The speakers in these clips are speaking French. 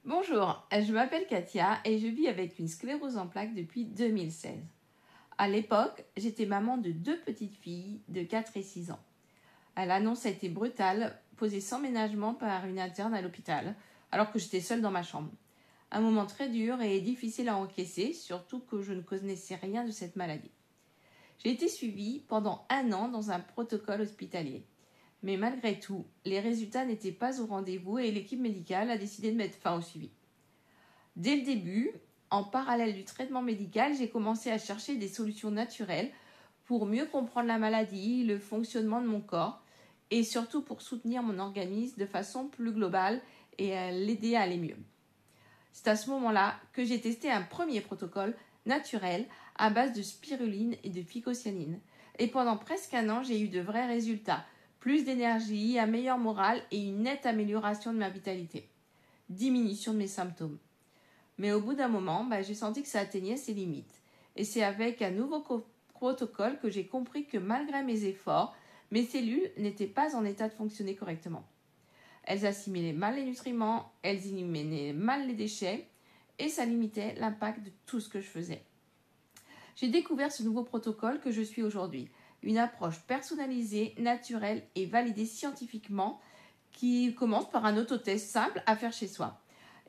Bonjour, je m'appelle Katia et je vis avec une sclérose en plaques depuis 2016. À l'époque, j'étais maman de 2 petites filles de 4 et 6 ans. L'annonce a été brutale, posée sans ménagement par une interne à l'hôpital, alors que j'étais seule dans ma chambre. Un moment très dur et difficile à encaisser, surtout que je ne connaissais rien de cette maladie. J'ai été suivie pendant 1 an dans un protocole hospitalier. Mais malgré tout, les résultats n'étaient pas au rendez-vous et l'équipe médicale a décidé de mettre fin au suivi. Dès le début, en parallèle du traitement médical, j'ai commencé à chercher des solutions naturelles pour mieux comprendre la maladie, le fonctionnement de mon corps et surtout pour soutenir mon organisme de façon plus globale et à l'aider à aller mieux. C'est à ce moment-là que j'ai testé un premier protocole naturel à base de spiruline et de phycocyanine. Et pendant presque 1 an, j'ai eu de vrais résultats. Plus d'énergie, un meilleur moral et une nette amélioration de ma vitalité. Diminution de mes symptômes. Mais au bout d'un moment, j'ai senti que ça atteignait ses limites. Et c'est avec un nouveau protocole que j'ai compris que malgré mes efforts, mes cellules n'étaient pas en état de fonctionner correctement. Elles assimilaient mal les nutriments, elles éliminaient mal les déchets et ça limitait l'impact de tout ce que je faisais. J'ai découvert ce nouveau protocole que je suis aujourd'hui. Une approche personnalisée, naturelle et validée scientifiquement qui commence par un autotest simple à faire chez soi.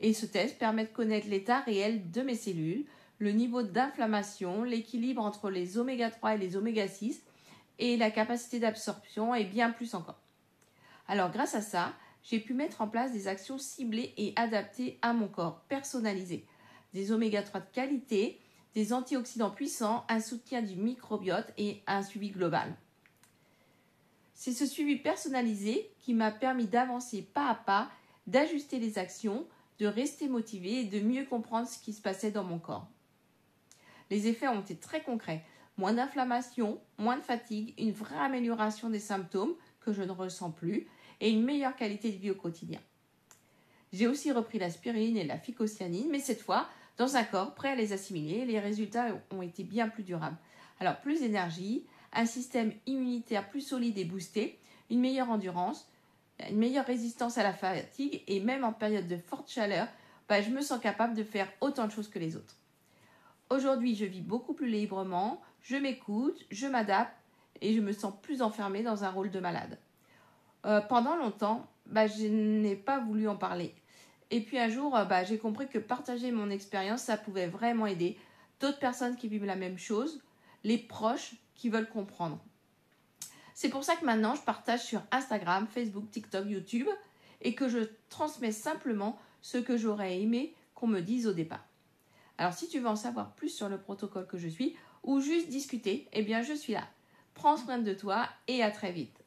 Et ce test permet de connaître l'état réel de mes cellules, le niveau d'inflammation, l'équilibre entre les oméga 3 et les oméga 6 et la capacité d'absorption et bien plus encore. Alors grâce à ça, j'ai pu mettre en place des actions ciblées et adaptées à mon corps, personnalisées. Des oméga 3 de qualité, des antioxydants puissants, un soutien du microbiote et un suivi global. C'est ce suivi personnalisé qui m'a permis d'avancer pas à pas, d'ajuster les actions, de rester motivée et de mieux comprendre ce qui se passait dans mon corps. Les effets ont été très concrets. Moins d'inflammation, moins de fatigue, une vraie amélioration des symptômes que je ne ressens plus et une meilleure qualité de vie au quotidien. J'ai aussi repris la spiruline et la phycocyanine, mais cette fois dans un corps prêt à les assimiler. Les résultats ont été bien plus durables. Alors plus d'énergie, un système immunitaire plus solide et boosté, une meilleure endurance, une meilleure résistance à la fatigue et même en période de forte chaleur, je me sens capable de faire autant de choses que les autres. Aujourd'hui, je vis beaucoup plus librement, je m'écoute, je m'adapte et je me sens plus enfermée dans un rôle de malade. Pendant longtemps, je n'ai pas voulu en parler. Et puis un jour, j'ai compris que partager mon expérience, ça pouvait vraiment aider d'autres personnes qui vivent la même chose, les proches qui veulent comprendre. C'est pour ça que maintenant, je partage sur Instagram, Facebook, TikTok, YouTube et que je transmets simplement ce que j'aurais aimé qu'on me dise au départ. Alors si tu veux en savoir plus sur le protocole que je suis ou juste discuter, je suis là. Prends soin de toi et à très vite.